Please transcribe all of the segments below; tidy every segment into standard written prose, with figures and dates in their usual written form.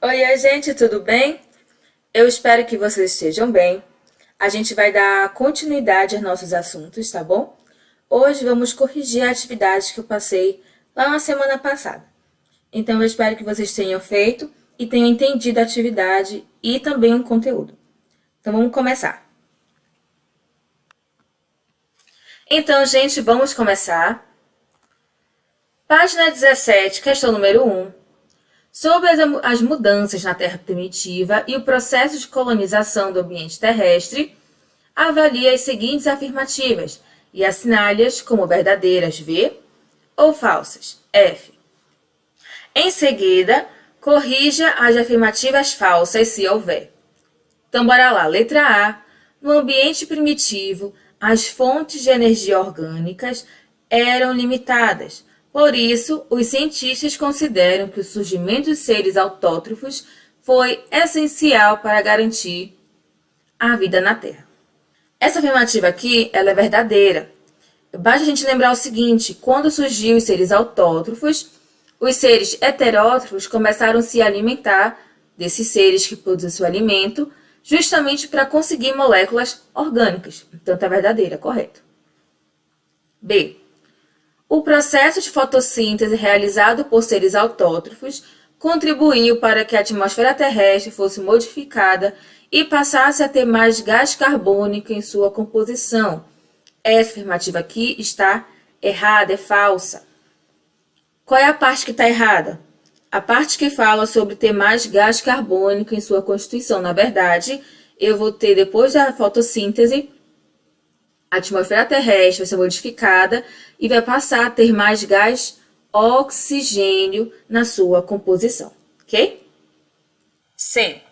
Oi, gente, tudo bem? Eu espero que vocês estejam bem. A gente vai dar continuidade aos nossos assuntos, tá bom? Hoje vamos corrigir a atividade que eu passei lá na semana passada. Então, eu espero que vocês tenham feito e tenham entendido a atividade e também o conteúdo. Então, vamos começar. Então, gente, vamos começar. Página 17, questão número 1. Sobre as mudanças na Terra primitiva e o processo de colonização do ambiente terrestre, avalie as seguintes afirmativas e assinale-as como verdadeiras V ou falsas F. Em seguida, corrija as afirmativas falsas se houver. Então, bora lá. Letra A. No ambiente primitivo, as fontes de energia orgânicas eram limitadas. Por isso, os cientistas consideram que o surgimento de seres autótrofos foi essencial para garantir a vida na Terra. Essa afirmativa aqui, ela é verdadeira. Basta a gente lembrar o seguinte, quando surgiu os seres autótrofos, os seres heterótrofos começaram a se alimentar desses seres que produzem seu alimento, justamente para conseguir moléculas orgânicas. Então, é verdadeira, correto. B. O processo de fotossíntese realizado por seres autótrofos contribuiu para que a atmosfera terrestre fosse modificada e passasse a ter mais gás carbônico em sua composição. Essa afirmativa aqui está errada, é falsa. Qual é a parte que está errada? A parte que fala sobre ter mais gás carbônico em sua constituição. Na verdade, eu vou ter, depois da fotossíntese, a atmosfera terrestre vai ser modificada e vai passar a ter mais gás oxigênio na sua composição, ok? C.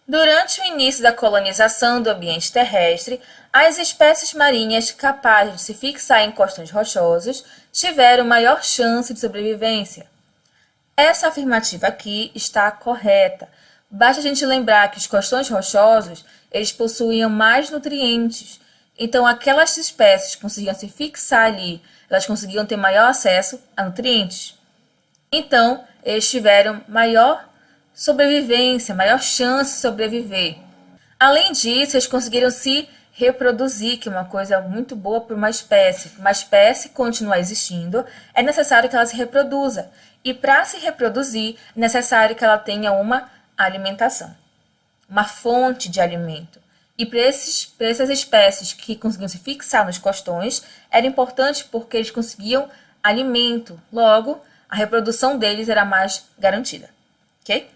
Durante o início da colonização do ambiente terrestre, as espécies marinhas capazes de se fixar em costões rochosos tiveram maior chance de sobrevivência. Essa afirmativa aqui está correta. Basta a gente lembrar que os costões rochosos, eles possuíam mais nutrientes. Então, aquelas espécies que conseguiam se fixar ali, elas conseguiam ter maior acesso a nutrientes. Então, eles tiveram maior sobrevivência, maior chance de sobreviver. Além disso, eles conseguiram se reproduzir, que é uma coisa muito boa para uma espécie. Uma espécie continuar existindo, é necessário que ela se reproduza. E para se reproduzir, é necessário que ela tenha uma alimentação, uma fonte de alimento. E para essas espécies que conseguiam se fixar nos costões, era importante porque eles conseguiam alimento. Logo, a reprodução deles era mais garantida. Ok?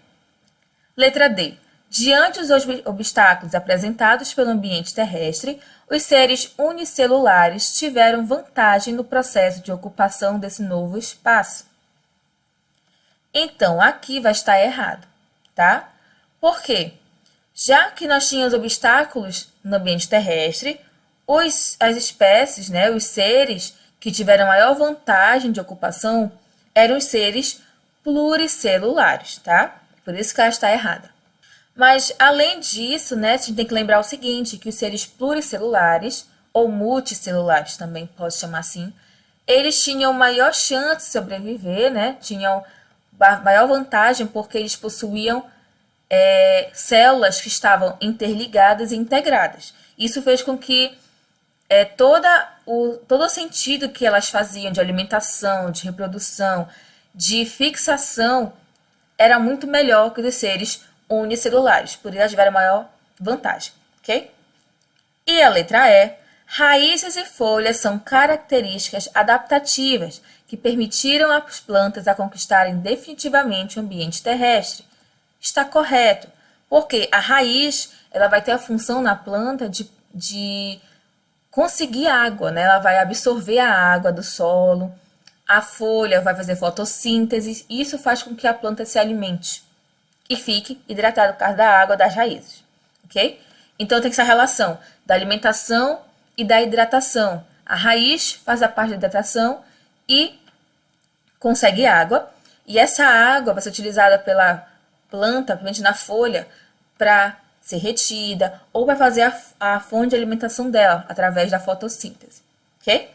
Letra D. Diante dos obstáculos apresentados pelo ambiente terrestre, os seres unicelulares tiveram vantagem no processo de ocupação desse novo espaço. Então, aqui vai estar errado, tá? Por quê? Já que nós tínhamos obstáculos no ambiente terrestre, as espécies, né, os seres que tiveram maior vantagem de ocupação eram os seres pluricelulares, tá? Por isso que ela está errada. Mas, além disso, né, a gente tem que lembrar o seguinte, que os seres pluricelulares, ou multicelulares também pode chamar assim, eles tinham maior chance de sobreviver, né? Tinham maior vantagem porque eles possuíam células que estavam interligadas e integradas. Isso fez com que todo o sentido que elas faziam de alimentação, de reprodução, de fixação, era muito melhor que dos seres unicelulares. Por isso, elas tiveram maior vantagem. Ok? E a letra E. Raízes e folhas são características adaptativas que permitiram às plantas a conquistarem definitivamente o ambiente terrestre. Está correto, porque a raiz ela vai ter a função na planta de conseguir água, né? Ela vai absorver a água do solo, a folha vai fazer fotossíntese, e isso faz com que a planta se alimente e fique hidratada por causa da água das raízes, ok? Então tem essa relação da alimentação e da hidratação. A raiz faz a parte da hidratação e consegue água, e essa água vai ser utilizada pela planta, principalmente na folha, para ser retida ou para fazer a fonte de alimentação dela através da fotossíntese, ok?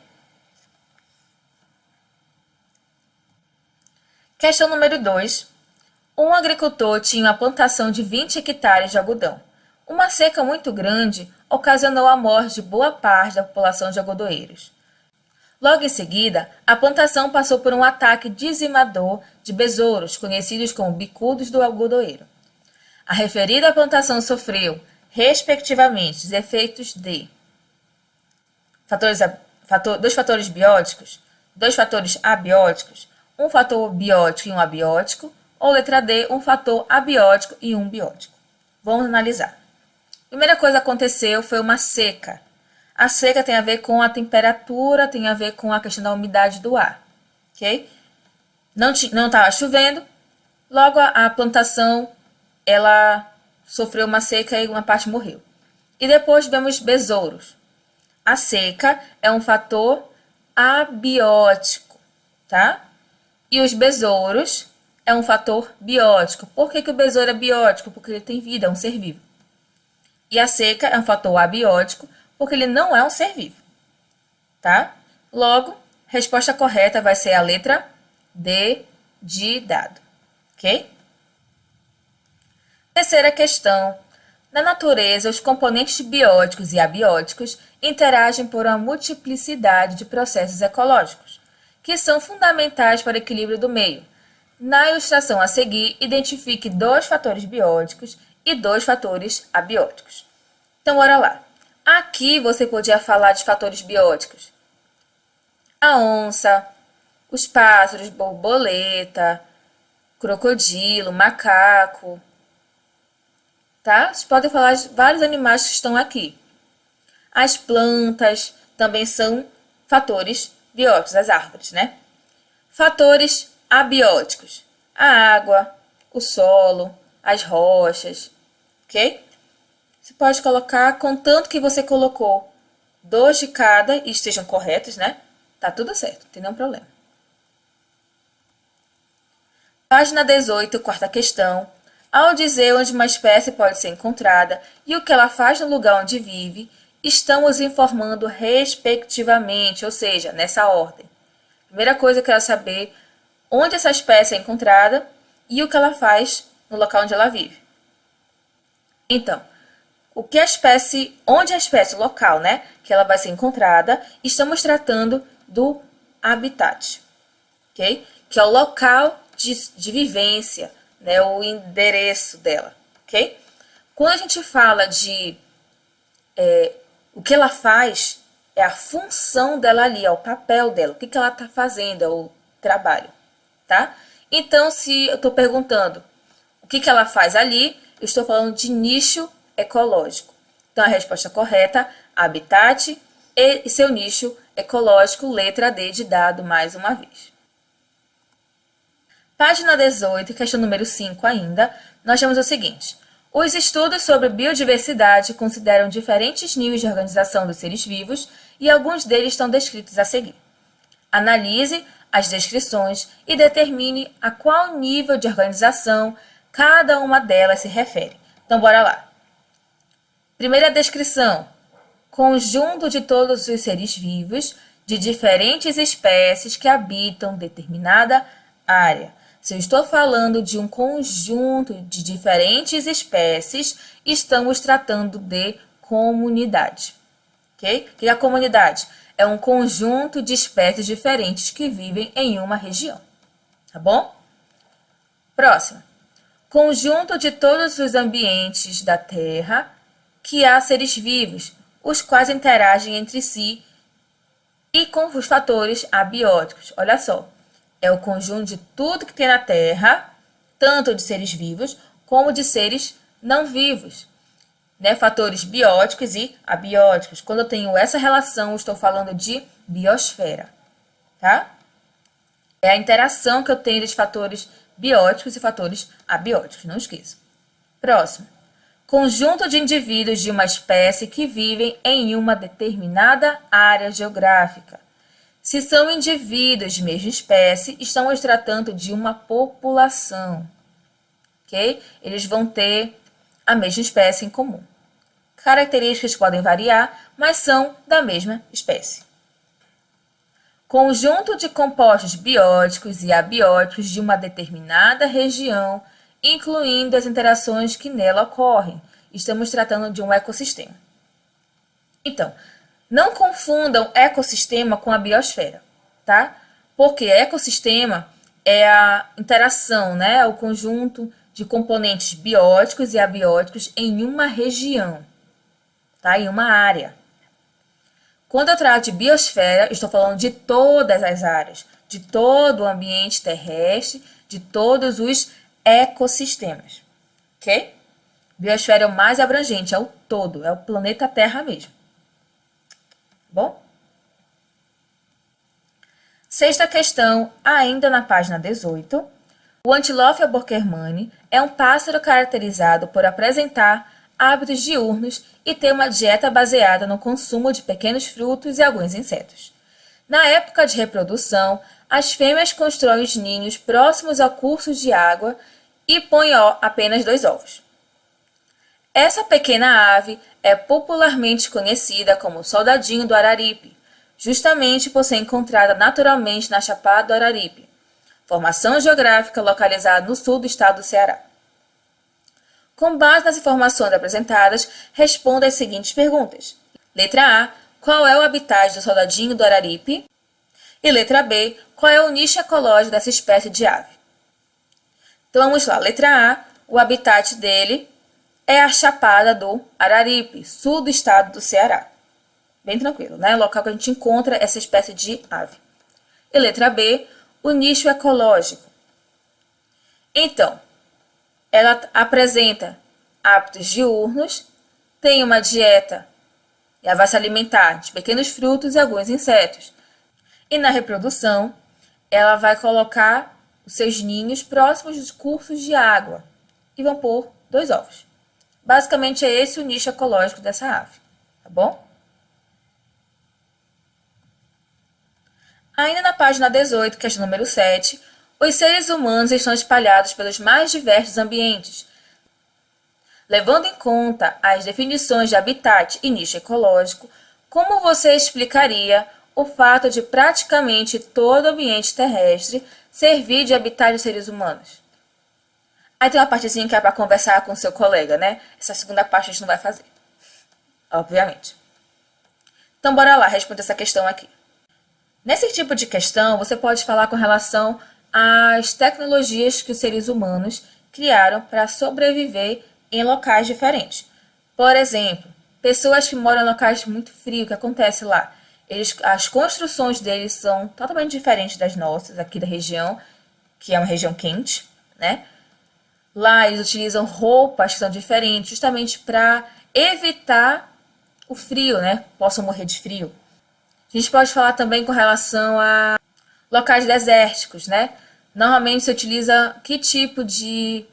Questão número 2. Um agricultor tinha uma plantação de 20 hectares de algodão. Uma seca muito grande ocasionou a morte de boa parte da população de algodoeiros. Logo em seguida, a plantação passou por um ataque dizimador de besouros, conhecidos como bicudos do algodoeiro. A referida plantação sofreu, respectivamente, os efeitos de dois fatores bióticos, dois fatores abióticos, um fator biótico e um abiótico, ou letra D, um fator abiótico e um biótico. Vamos analisar. A primeira coisa que aconteceu foi uma seca. A seca tem a ver com a temperatura, tem a ver com a questão da umidade do ar, ok? Não estava chovendo, logo a plantação ela sofreu uma seca e uma parte morreu. E depois tivemos besouros. A seca é um fator abiótico, tá? E os besouros é um fator biótico. Por que o besouro é biótico? Porque ele tem vida, é um ser vivo. E a seca é um fator abiótico, porque ele não é um ser vivo, tá? Logo, a resposta correta vai ser a letra D de dado, ok? Terceira questão. Na natureza, os componentes bióticos e abióticos interagem por uma multiplicidade de processos ecológicos, que são fundamentais para o equilíbrio do meio. Na ilustração a seguir, identifique 2 fatores bióticos e 2 fatores abióticos. Então, bora lá. Aqui você podia falar de fatores bióticos. A onça, os pássaros, borboleta, crocodilo, macaco. Tá? Você pode falar de vários animais que estão aqui. As plantas também são fatores bióticos, as árvores, né? Fatores abióticos. A água, o solo, as rochas, ok? Você pode colocar, contanto que você colocou 2 de cada e estejam corretos, né? Tá tudo certo, não tem nenhum problema. Página 18, quarta questão. Ao dizer onde uma espécie pode ser encontrada e o que ela faz no lugar onde vive, estamos informando respectivamente, ou seja, nessa ordem. Primeira coisa, eu quero saber onde essa espécie é encontrada e o que ela faz no local onde ela vive. Então, onde a espécie, o local, né, que ela vai ser encontrada, estamos tratando do habitat, ok? Que é o local de vivência, né, o endereço dela, ok? Quando a gente fala de o que ela faz, é a função dela ali, é o papel dela, o que ela está fazendo, é o trabalho, tá? Então, se eu estou perguntando o que ela faz ali, eu estou falando de nicho ecológico. Então, a resposta correta, habitat e seu nicho ecológico, letra D de dado mais uma vez. Página 18, questão número 5 ainda, nós temos o seguinte. Os estudos sobre biodiversidade consideram diferentes níveis de organização dos seres vivos e alguns deles estão descritos a seguir. Analise as descrições e determine a qual nível de organização cada uma delas se refere. Então, bora lá. Primeira descrição. Conjunto de todos os seres vivos de diferentes espécies que habitam determinada área. Se eu estou falando de um conjunto de diferentes espécies, estamos tratando de comunidade. Ok? O que é a comunidade? É um conjunto de espécies diferentes que vivem em uma região. Tá bom? Próximo. Conjunto de todos os ambientes da Terra que há seres vivos, os quais interagem entre si e com os fatores abióticos. Olha só. É o conjunto de tudo que tem na Terra, tanto de seres vivos como de seres não vivos, né? Fatores bióticos e abióticos. Quando eu tenho essa relação, eu estou falando de biosfera, tá? É a interação que eu tenho entre fatores bióticos e fatores abióticos, não esqueça. Próximo. Conjunto de indivíduos de uma espécie que vivem em uma determinada área geográfica. Se são indivíduos de mesma espécie, estamos tratando de uma população, ok? Eles vão ter a mesma espécie em comum. Características podem variar, mas são da mesma espécie. Conjunto de compostos bióticos e abióticos de uma determinada região incluindo as interações que nela ocorrem. Estamos tratando de um ecossistema. Então, não confundam ecossistema com a biosfera, tá? Porque ecossistema é a interação, né? O conjunto de componentes bióticos e abióticos em uma região, tá? Em uma área. Quando eu trato de biosfera, estou falando de todas as áreas, de todo o ambiente terrestre, de todos os ecossistemas, ok? Biosfera é o mais abrangente, é o todo, é o planeta Terra mesmo. Bom? Sexta questão, ainda na página 18. O Antilope albuquerque é um pássaro caracterizado por apresentar hábitos diurnos e ter uma dieta baseada no consumo de pequenos frutos e alguns insetos. Na época de reprodução, as fêmeas constroem os ninhos próximos ao curso de água e põem apenas 2 ovos. Essa pequena ave é popularmente conhecida como soldadinho do Araripe, justamente por ser encontrada naturalmente na Chapada do Araripe, formação geográfica localizada no sul do estado do Ceará. Com base nas informações apresentadas, responda as seguintes perguntas. Letra A. Qual é o habitat do soldadinho do Araripe? E letra B. Qual é o nicho ecológico dessa espécie de ave? Então vamos lá. Letra A. O habitat dele é a Chapada do Araripe, sul do estado do Ceará. Bem tranquilo, né? O local que a gente encontra essa espécie de ave. E letra B. O nicho ecológico. Então, ela apresenta hábitos diurnos, tem uma dieta e vai se alimentar de pequenos frutos e alguns insetos. E na reprodução, ela vai colocar os seus ninhos próximos dos cursos de água e vão pôr 2 ovos. Basicamente é esse o nicho ecológico dessa ave, tá bom? Ainda na página 18, questão número 7, os seres humanos estão espalhados pelos mais diversos ambientes. Levando em conta as definições de habitat e nicho ecológico, como você explicaria o fato de praticamente todo o ambiente terrestre servir de habitat dos seres humanos? Aí tem uma partezinha que é para conversar com o seu colega, né? Essa segunda parte a gente não vai fazer, obviamente. Então, bora lá responder essa questão aqui. Nesse tipo de questão, você pode falar com relação às tecnologias que os seres humanos criaram para sobreviver em locais diferentes. Por exemplo, pessoas que moram em locais muito frios, o que acontece lá? As construções deles são totalmente diferentes das nossas, aqui da região, que é uma região quente, né? Lá eles utilizam roupas que são diferentes, justamente para evitar o frio, né? Possam morrer de frio. A gente pode falar também com relação a locais desérticos, né? Normalmente se utiliza que tipo de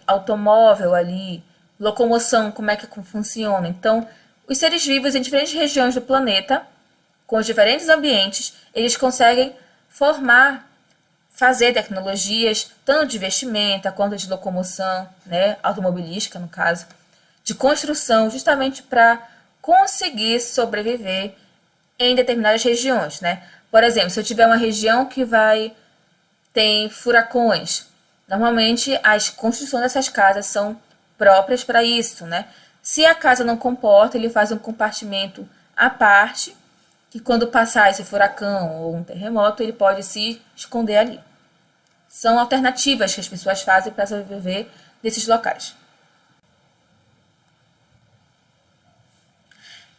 automóvel ali, locomoção, como é que funciona. Então, os seres vivos em diferentes regiões do planeta, com os diferentes ambientes, eles conseguem fazer tecnologias, tanto de vestimenta quanto de locomoção, né? Automobilística, no caso, de construção, justamente para conseguir sobreviver em determinadas regiões, né? Por exemplo, se eu tiver uma região que tem furacões, normalmente as construções dessas casas são próprias para isso, né? Se a casa não comporta, ele faz um compartimento à parte, que quando passar esse furacão ou um terremoto, ele pode se esconder ali. São alternativas que as pessoas fazem para sobreviver nesses locais.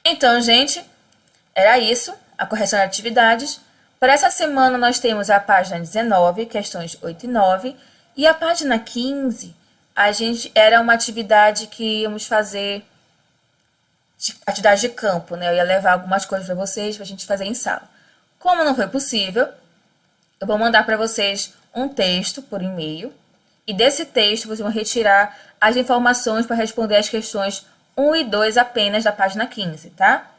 Então, gente, era isso, a correção de atividades. Para essa semana, nós temos a página 19, questões 8 e 9, e a página 15, era uma atividade que íamos fazer, atividade de campo, né? Eu ia levar algumas coisas para vocês, para a gente fazer em sala. Como não foi possível, eu vou mandar para vocês um texto por e-mail, e desse texto vocês vão retirar as informações para responder as questões 1 e 2 apenas da página 15, tá?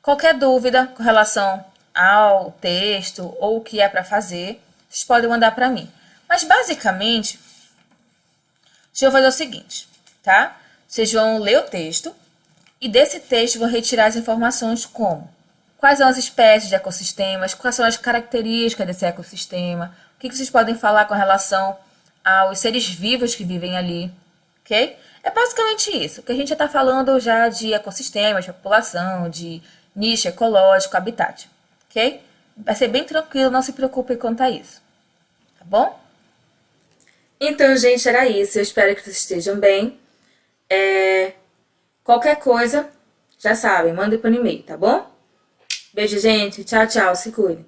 Qualquer dúvida com relação ao texto ou o que é para fazer, vocês podem mandar para mim. Mas, basicamente, vocês vão fazer o seguinte, tá? Vocês vão ler o texto e desse texto vão retirar as informações como quais são as espécies de ecossistemas, quais são as características desse ecossistema, o que vocês podem falar com relação aos seres vivos que vivem ali, ok? É basicamente isso, que a gente já está falando já de ecossistemas, de população, de nicho ecológico, habitat, ok? Vai ser bem tranquilo, não se preocupe quanto a isso, tá bom? Então, gente, era isso. Eu espero que vocês estejam bem. Qualquer coisa, já sabem, manda por e-mail, tá bom? Beijo, gente. Tchau, tchau. Se cuidem.